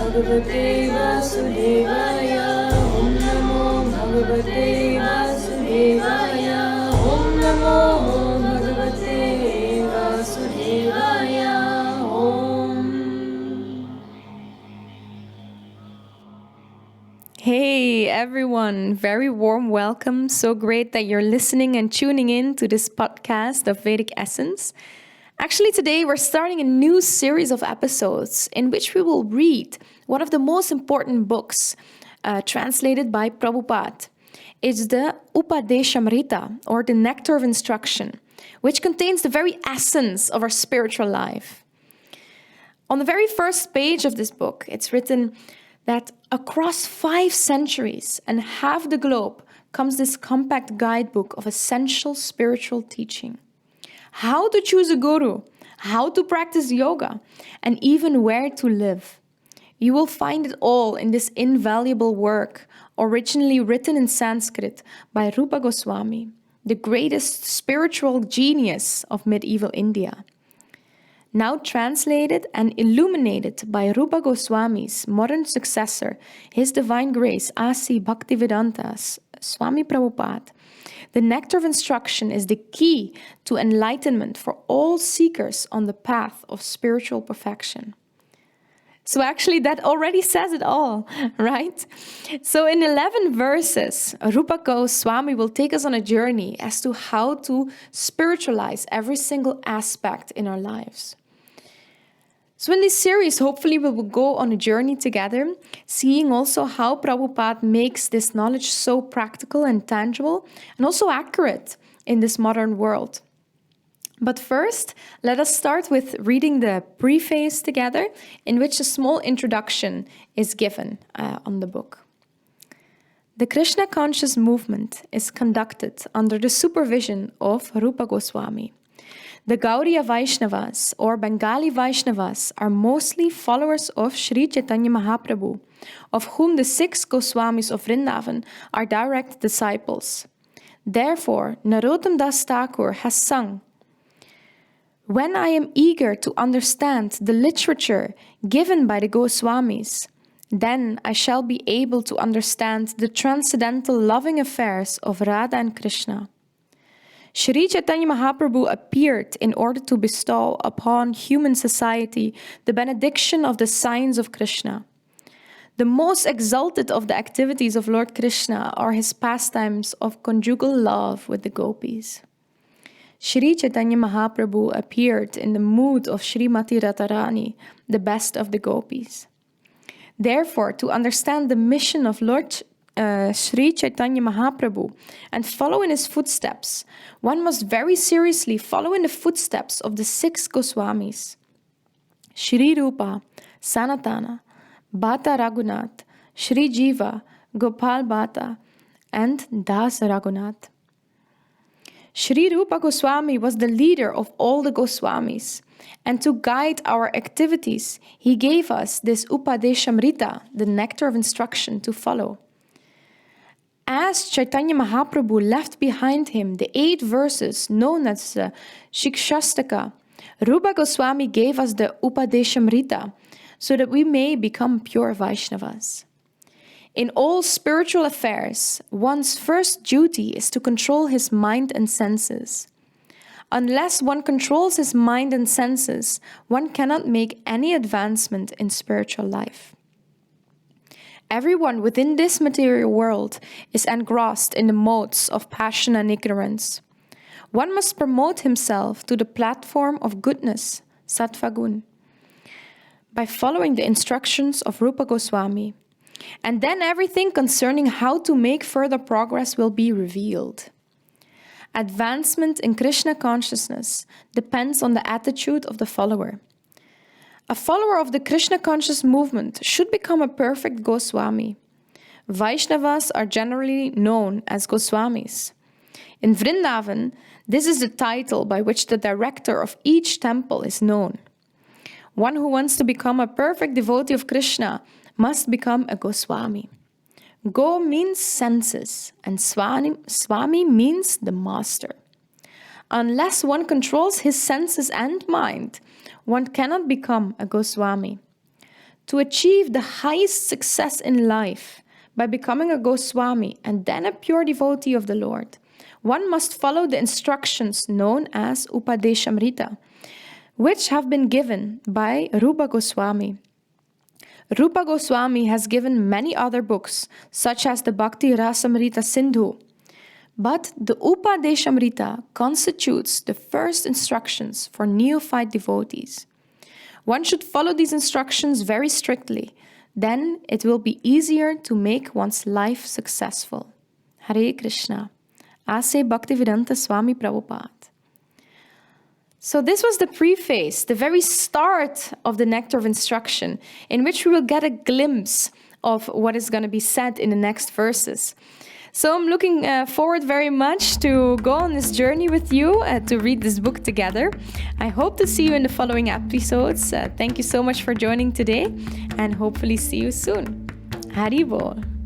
Bhagavate Vasudevaya. Om Namo Bhagavate Vasudevaya. Om Namo Bhagavate Vasudevaya. Om. Hey everyone, very warm welcome. So great that you're listening and tuning in to this podcast of Vedic Essence. Actually, today we're starting a new series of episodes in which we will read one of the most important books translated by Prabhupada. It's the Upadeshamrita, or the Nectar of Instruction, which contains the very essence of our spiritual life. On the very first page of this book, it's written that across 5 centuries and half the globe comes this compact guidebook of essential spiritual teaching. How to choose a guru, how to practice yoga, and even where to live. You will find it all in this invaluable work, originally written in Sanskrit by Rupa Goswami, the greatest spiritual genius of medieval India. Now translated and illuminated by Rupa Goswami's modern successor, His Divine Grace Asi Bhaktivedanta Swami Prabhupada, the Nectar of Instruction is the key to enlightenment for all seekers on the path of spiritual perfection. So actually that already says it all, right? So in 11 verses, Rupa Goswami will take us on a journey as to how to spiritualize every single aspect in our lives. So in this series, hopefully we will go on a journey together, seeing also how Prabhupada makes this knowledge so practical and tangible, and also accurate in this modern world. But first, let us start with reading the preface together, in which a small introduction is given on the book. The Krishna conscious movement is conducted under the supervision of Rupa Goswami. The Gaudiya Vaishnavas, or Bengali Vaishnavas, are mostly followers of Sri Chaitanya Mahaprabhu, of whom the 6 Goswamis of Vrindavan are direct disciples. Therefore, Narottam Das Thakur has sung, "When I am eager to understand the literature given by the Goswamis, then I shall be able to understand the transcendental loving affairs of Radha and Krishna." Sri Chaitanya Mahaprabhu appeared in order to bestow upon human society the benediction of the signs of Krishna. The most exalted of the activities of Lord Krishna are his pastimes of conjugal love with the gopis. Sri Chaitanya Mahaprabhu appeared in the mood of Srimati Radharani, the best of the gopis. Therefore, to understand the mission of Lord Sri Chaitanya Mahaprabhu and follow in his footsteps, one must very seriously follow in the footsteps of the 6 Goswamis: Shri Rupa, Sanatana, Bhata Raghunath, Shri Jiva, Gopal Bhata, and Das Raghunath. Shri Rupa Goswami was the leader of all the Goswamis, and to guide our activities, he gave us this Upadeshamrita, the Nectar of Instruction, to follow. As Chaitanya Mahaprabhu left behind him the 8 verses known as the Shikshastaka, Rupa Goswami gave us the Upadeshamrita so that we may become pure Vaishnavas. In all spiritual affairs, one's first duty is to control his mind and senses. Unless one controls his mind and senses, one cannot make any advancement in spiritual life. Everyone within this material world is engrossed in the modes of passion and ignorance. One must promote himself to the platform of goodness, Sattva Gun, by following the instructions of Rupa Goswami. And then everything concerning how to make further progress will be revealed. Advancement in Krishna consciousness depends on the attitude of the follower. A follower of the Krishna conscious movement should become a perfect Goswami. Vaishnavas are generally known as Goswamis. In Vrindavan, this is the title by which the director of each temple is known. One who wants to become a perfect devotee of Krishna must become a Goswami. Go means senses, and Swami means the master. Unless one controls his senses and mind, one cannot become a Goswami. To achieve the highest success in life by becoming a Goswami and then a pure devotee of the Lord, one must follow the instructions known as Upadeshamrita, which have been given by Rupa Goswami. Rupa Goswami has given many other books, such as the Bhakti Rasamrita Sindhu. But the Upadeshamrita constitutes the first instructions for neophyte devotees. One should follow these instructions very strictly. Then it will be easier to make one's life successful. Hare Krishna. Ase Bhaktivedanta Swami Prabhupada. So this was the preface, the very start of the Nectar of Instruction, in which we will get a glimpse of what is going to be said in the next verses. So I'm looking forward very much to go on this journey with you, to read this book together. I hope to see you in the following episodes. Thank you so much for joining today, and hopefully see you soon. Haribol.